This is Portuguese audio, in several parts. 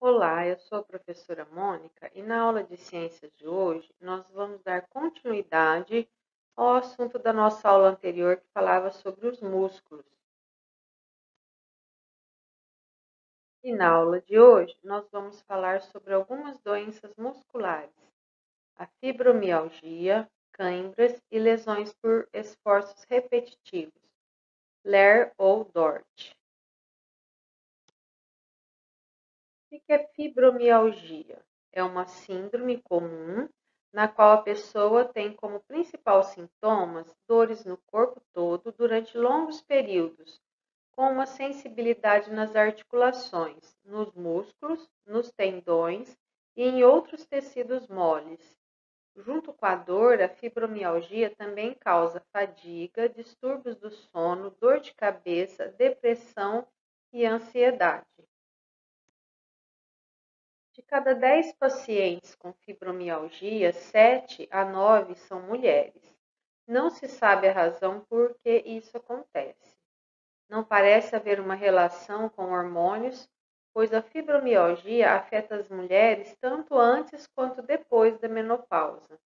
Olá, eu sou a professora Mônica e na aula de ciências de hoje nós vamos dar continuidade ao assunto da nossa aula anterior que falava sobre os músculos. E na aula de hoje nós vamos falar sobre algumas doenças musculares, a fibromialgia, câimbras e lesões por esforços repetitivos, LER ou DORT. O que é fibromialgia? É uma síndrome comum na qual a pessoa tem como principal sintomas dores no corpo todo durante longos períodos, com uma sensibilidade nas articulações, nos músculos, nos tendões e em outros tecidos moles. Junto com a dor, a fibromialgia também causa fadiga, distúrbios do sono, dor de cabeça, depressão e ansiedade. De cada 10 pacientes com fibromialgia, 7 a 9 são mulheres. Não se sabe a razão por que isso acontece. Não parece haver uma relação com hormônios, pois a fibromialgia afeta as mulheres tanto antes quanto depois da menopausa.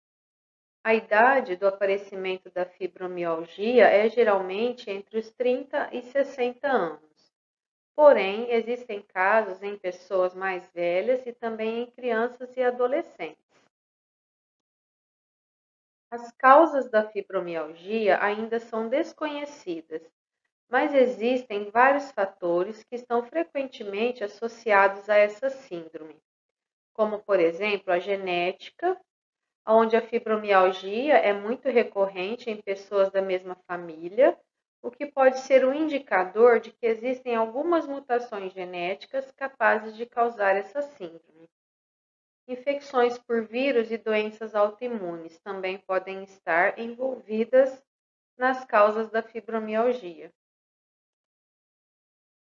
A idade do aparecimento da fibromialgia é geralmente entre os 30 e 60 anos. Porém, existem casos em pessoas mais velhas e também em crianças e adolescentes. As causas da fibromialgia ainda são desconhecidas, mas existem vários fatores que estão frequentemente associados a essa síndrome, como, por exemplo, a genética, onde a fibromialgia é muito recorrente em pessoas da mesma família, o que pode ser um indicador de que existem algumas mutações genéticas capazes de causar essa síndrome. Infecções por vírus e doenças autoimunes também podem estar envolvidas nas causas da fibromialgia.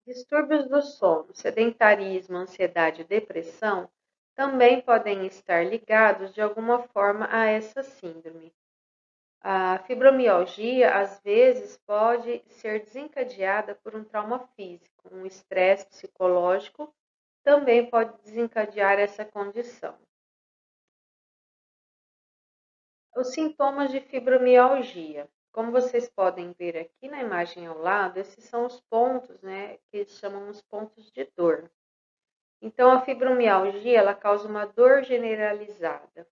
Distúrbios do sono, sedentarismo, ansiedade e depressão também podem estar ligados de alguma forma a essa síndrome. A fibromialgia, às vezes, pode ser desencadeada por um trauma físico, um estresse psicológico também pode desencadear essa condição. Os sintomas de fibromialgia. Como vocês podem ver aqui na imagem ao lado, esses são os pontos, né, que eles chamam os pontos de dor. Então, a fibromialgia, ela causa uma dor generalizada.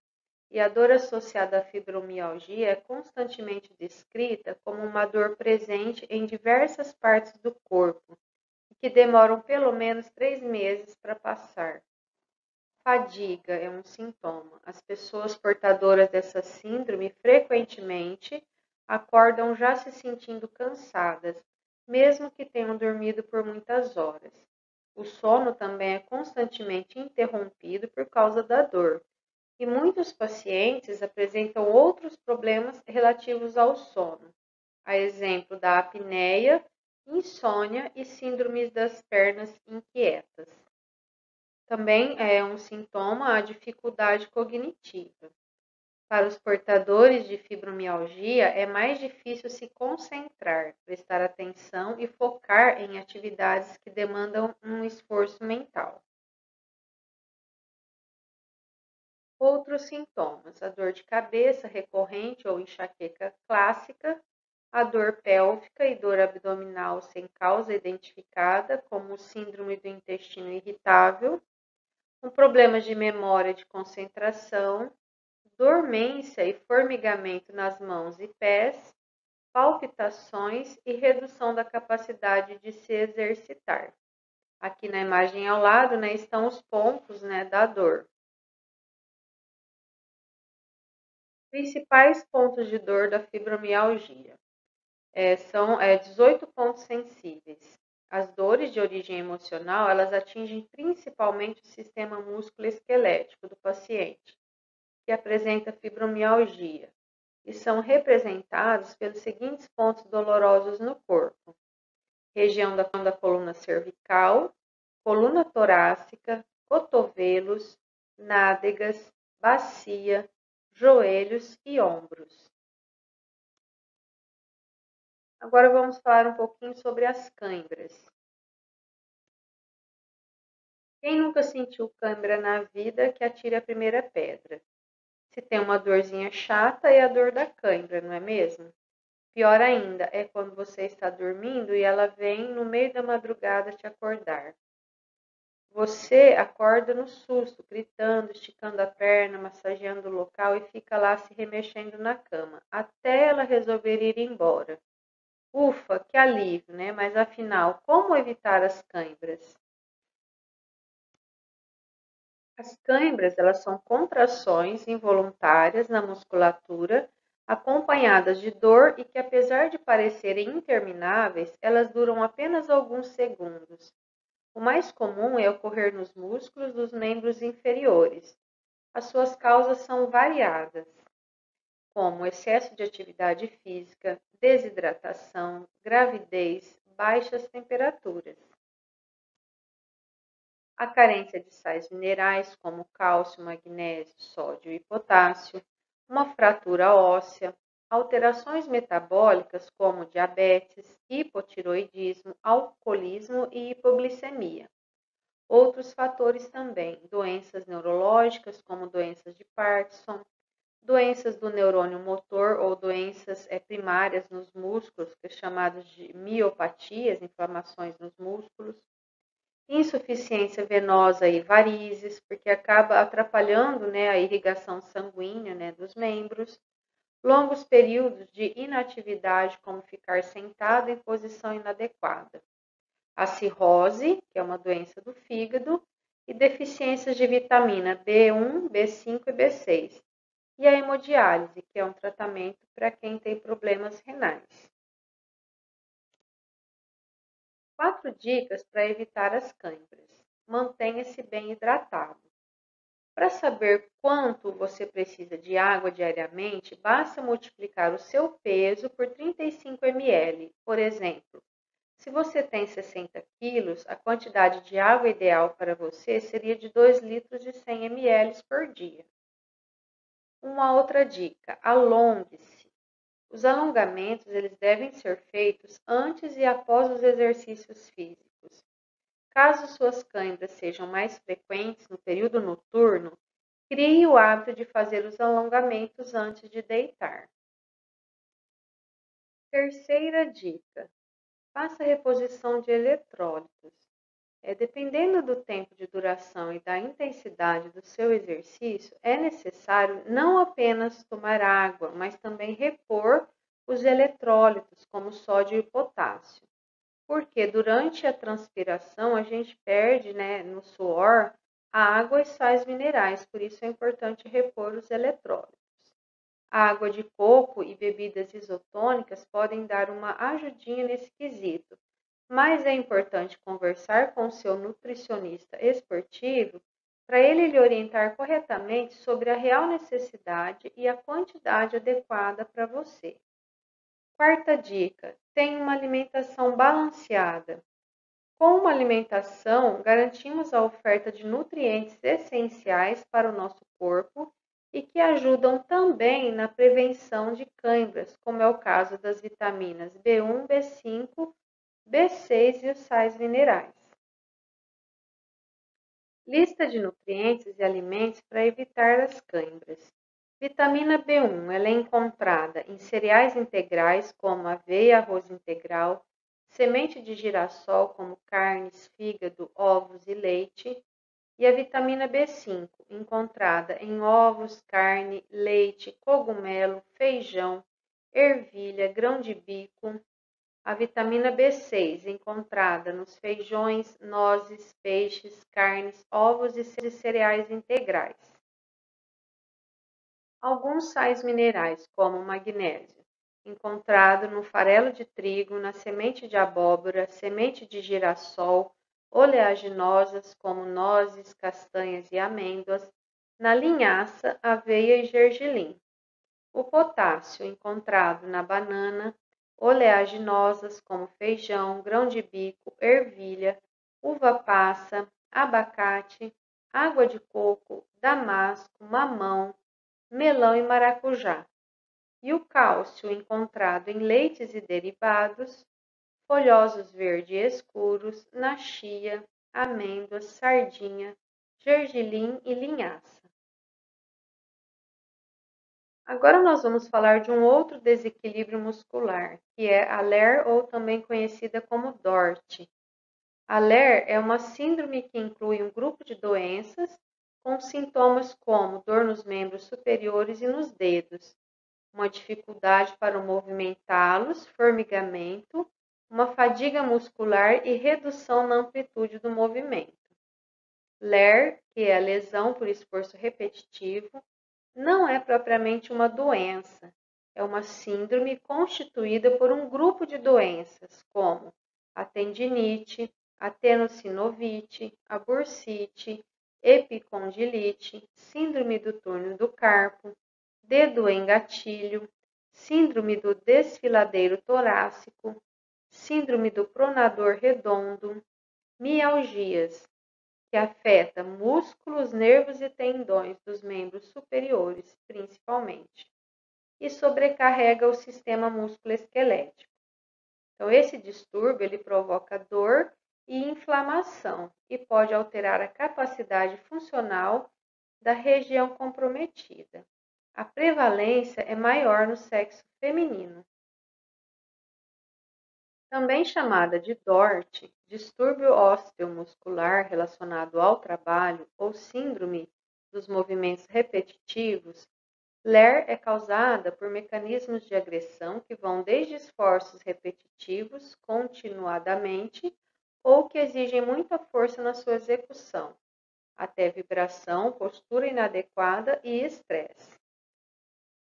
E a dor associada à fibromialgia é constantemente descrita como uma dor presente em diversas partes do corpo e que demoram pelo menos 3 meses para passar. Fadiga é um sintoma. As pessoas portadoras dessa síndrome frequentemente acordam já se sentindo cansadas, mesmo que tenham dormido por muitas horas. O sono também é constantemente interrompido por causa da dor. E muitos pacientes apresentam outros problemas relativos ao sono, a exemplo da apneia, insônia e síndromes das pernas inquietas. Também é um sintoma a dificuldade cognitiva. Para os portadores de fibromialgia, é mais difícil se concentrar, prestar atenção e focar em atividades que demandam um esforço mental. Outros sintomas: a dor de cabeça recorrente ou enxaqueca clássica, a dor pélvica e dor abdominal sem causa identificada, como síndrome do intestino irritável, problemas de memória e de concentração, dormência e formigamento nas mãos e pés, palpitações e redução da capacidade de se exercitar. Aqui na imagem ao lado, né, estão os pontos, né, da dor. Principais pontos de dor da fibromialgia são 18 pontos sensíveis. As dores de origem emocional, elas atingem principalmente o sistema músculo-esquelético do paciente, que apresenta fibromialgia, e são representados pelos seguintes pontos dolorosos no corpo: região da coluna cervical, coluna torácica, cotovelos, nádegas, bacia, joelhos e ombros. Agora vamos falar um pouquinho sobre as câimbras. Quem nunca sentiu cãibra na vida, que atire a primeira pedra. Se tem uma dorzinha chata, é a dor da cãibra, não é mesmo? Pior ainda é quando você está dormindo e ela vem no meio da madrugada te acordar. Você acorda no susto, gritando, esticando a perna, massageando o local e fica lá se remexendo na cama, até ela resolver ir embora. Ufa, que alívio, né? Mas afinal, como evitar as cãibras? As cãibras, elas são contrações involuntárias na musculatura, acompanhadas de dor e que, apesar de parecerem intermináveis, elas duram apenas alguns segundos. O mais comum é ocorrer nos músculos dos membros inferiores. As suas causas são variadas, como excesso de atividade física, desidratação, gravidez, baixas temperaturas. A carência de sais minerais, como cálcio, magnésio, sódio e potássio, uma fratura óssea, alterações metabólicas, como diabetes, hipotiroidismo, alcoolismo e hipoglicemia. Outros fatores também, doenças neurológicas, como doenças de Parkinson, doenças do neurônio motor ou doenças primárias nos músculos, que é chamadas de miopatias, inflamações nos músculos, insuficiência venosa e varizes, porque acaba atrapalhando, né, a irrigação sanguínea, né, dos membros, longos períodos de inatividade, como ficar sentado em posição inadequada, a cirrose, que é uma doença do fígado, e deficiências de vitamina B1, B5 e B6, e a hemodiálise, que é um tratamento para quem tem problemas renais. 4 dicas para evitar as câimbras. Mantenha-se bem hidratado. Para saber quanto você precisa de água diariamente, basta multiplicar o seu peso por 35 ml. Por exemplo, se você tem 60 quilos, a quantidade de água ideal para você seria de 2 litros e 100 ml por dia. Uma outra dica, alongue-se. Os alongamentos eles devem ser feitos antes e após os exercícios físicos. Caso suas câimbras sejam mais frequentes no período noturno, crie o hábito de fazer os alongamentos antes de deitar. Terceira dica: faça reposição de eletrólitos. Dependendo do tempo de duração e da intensidade do seu exercício, é necessário não apenas tomar água, mas também repor os eletrólitos, como sódio e potássio. Porque durante a transpiração a gente perde, né, no suor, a água e sais minerais, por isso é importante repor os eletrólitos. A água de coco e bebidas isotônicas podem dar uma ajudinha nesse quesito, mas é importante conversar com o seu nutricionista esportivo para ele lhe orientar corretamente sobre a real necessidade e a quantidade adequada para você. Quarta dica: tenha uma alimentação balanceada. Com uma alimentação, garantimos a oferta de nutrientes essenciais para o nosso corpo e que ajudam também na prevenção de câimbras, como é o caso das vitaminas B1, B5, B6 e os sais minerais. Lista de nutrientes e alimentos para evitar as câimbras. Vitamina B1, ela é encontrada em cereais integrais como aveia, arroz integral, semente de girassol como carnes, fígado, ovos e leite, e a vitamina B5, encontrada em ovos, carne, leite, cogumelo, feijão, ervilha, grão de bico. A vitamina B6, encontrada nos feijões, nozes, peixes, carnes, ovos e cereais integrais. Alguns sais minerais, como o magnésio, encontrado no farelo de trigo, na semente de abóbora, semente de girassol, oleaginosas como nozes, castanhas e amêndoas, na linhaça, aveia e gergelim. O potássio, encontrado na banana, oleaginosas como feijão, grão de bico, ervilha, uva passa, abacate, água de coco, damasco, mamão, melão e maracujá. E o cálcio encontrado em leites e derivados, folhosos verde escuros, na chia, amêndoas, sardinha, gergelim e linhaça. Agora nós vamos falar de um outro desequilíbrio muscular, que é a LER ou também conhecida como DORT. A LER é uma síndrome que inclui um grupo de doenças com sintomas como dor nos membros superiores e nos dedos, uma dificuldade para movimentá-los, formigamento, uma fadiga muscular e redução na amplitude do movimento. LER, que é a lesão por esforço repetitivo, não é propriamente uma doença, é uma síndrome constituída por um grupo de doenças, como a tendinite, a tenossinovite, a bursite, epicondilite, síndrome do túnel do carpo, dedo em gatilho, síndrome do desfiladeiro torácico, síndrome do pronador redondo, mialgias, que afeta músculos, nervos e tendões dos membros superiores, principalmente, e sobrecarrega o sistema musculoesquelético. Então, esse distúrbio ele provoca dor e inflamação e pode alterar a capacidade funcional da região comprometida. A prevalência é maior no sexo feminino. Também chamada de DORT, distúrbio osteomuscular relacionado ao trabalho ou síndrome dos movimentos repetitivos, LER é causada por mecanismos de agressão que vão desde esforços repetitivos continuadamente ou que exigem muita força na sua execução, até vibração, postura inadequada e estresse.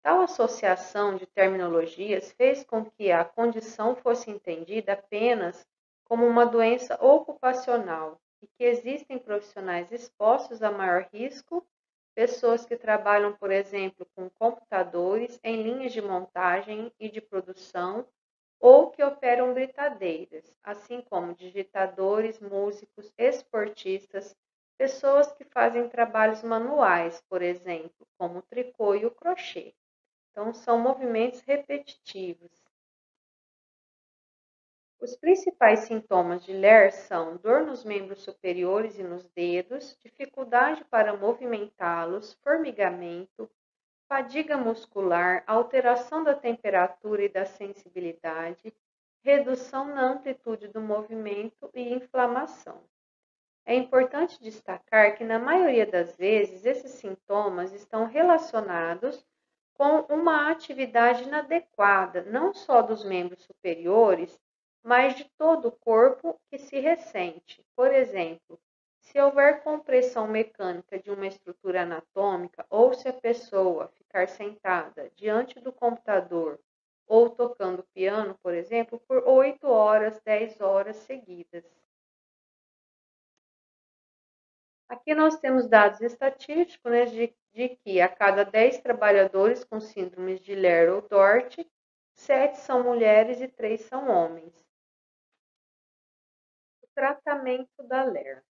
Tal associação de terminologias fez com que a condição fosse entendida apenas como uma doença ocupacional e que existem profissionais expostos a maior risco, pessoas que trabalham, por exemplo, com computadores em linhas de montagem e de produção ou que operam britadeiras, assim como digitadores, músicos, esportistas, pessoas que fazem trabalhos manuais, por exemplo, como o tricô e o crochê. Então, são movimentos repetitivos. Os principais sintomas de LER são dor nos membros superiores e nos dedos, dificuldade para movimentá-los, formigamento, fadiga muscular, alteração da temperatura e da sensibilidade, redução na amplitude do movimento e inflamação. É importante destacar que, na maioria das vezes, esses sintomas estão relacionados com uma atividade inadequada, não só dos membros superiores, mas de todo o corpo que se ressente. Por exemplo, se houver compressão mecânica de uma estrutura anatômica ou se a pessoa ficar sentada diante do computador ou tocando piano, por exemplo, por 8 horas, 10 horas seguidas. Aqui nós temos dados estatísticos, né, de que a cada 10 trabalhadores com síndromes de Ler ou Dort, 7 são mulheres e 3 são homens. O tratamento da Ler.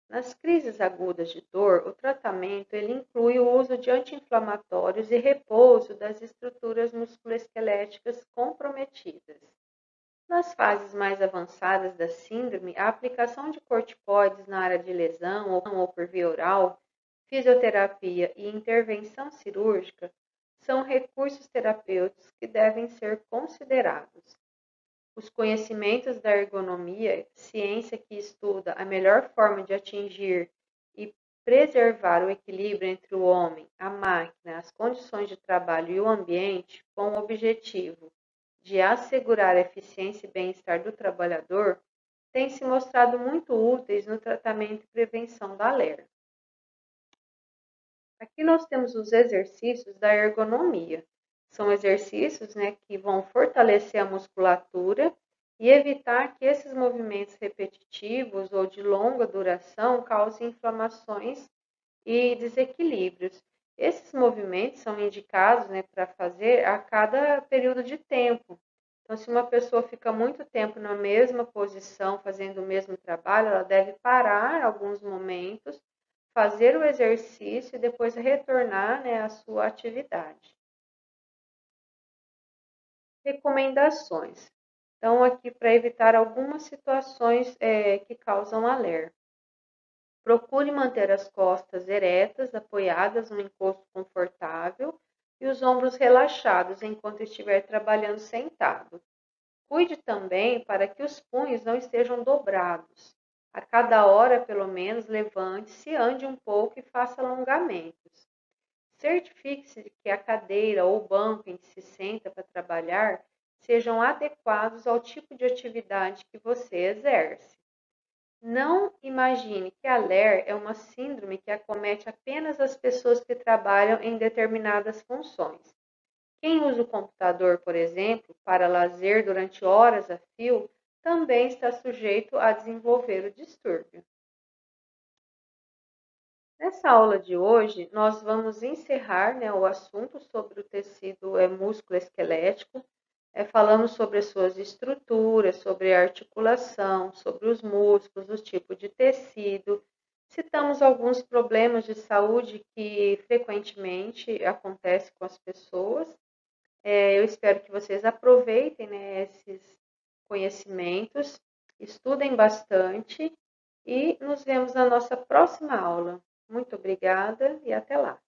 Nas crises agudas de dor, o tratamento ele inclui o uso de anti-inflamatórios e repouso das estruturas musculoesqueléticas comprometidas. Nas fases mais avançadas da síndrome, a aplicação de corticoides na área de lesão ou por via oral, fisioterapia e intervenção cirúrgica são recursos terapêuticos que devem ser considerados. Os conhecimentos da ergonomia, ciência que estuda a melhor forma de atingir e preservar o equilíbrio entre o homem, a máquina, as condições de trabalho e o ambiente, com o objetivo de assegurar a eficiência e bem-estar do trabalhador, têm se mostrado muito úteis no tratamento e prevenção da LER. Aqui nós temos os exercícios da ergonomia. São exercícios, que vão fortalecer a musculatura e evitar que esses movimentos repetitivos ou de longa duração causem inflamações e desequilíbrios. Esses movimentos são indicados, para fazer a cada período de tempo. Então, se uma pessoa fica muito tempo na mesma posição, fazendo o mesmo trabalho, ela deve parar alguns momentos, fazer o exercício e depois retornar, à sua atividade. Recomendações. Então, aqui para evitar algumas situações que causam alerta. Procure manter as costas eretas, apoiadas no encosto confortável e os ombros relaxados enquanto estiver trabalhando sentado. Cuide também para que os punhos não estejam dobrados. A cada hora, pelo menos, levante-se, ande um pouco e faça alongamentos. Certifique-se de que a cadeira ou banco em que se senta para trabalhar sejam adequados ao tipo de atividade que você exerce. Não imagine que a LER é uma síndrome que acomete apenas as pessoas que trabalham em determinadas funções. Quem usa o computador, por exemplo, para lazer durante horas a fio, também está sujeito a desenvolver o distúrbio. Nessa aula de hoje, nós vamos encerrar, o assunto sobre o tecido músculo-esquelético. Falamos sobre as suas estruturas, sobre a articulação, sobre os músculos, o tipo de tecido. Citamos alguns problemas de saúde que frequentemente acontecem com as pessoas. Eu espero que vocês aproveitem, esses conhecimentos, estudem bastante e nos vemos na nossa próxima aula. Muito obrigada e até lá!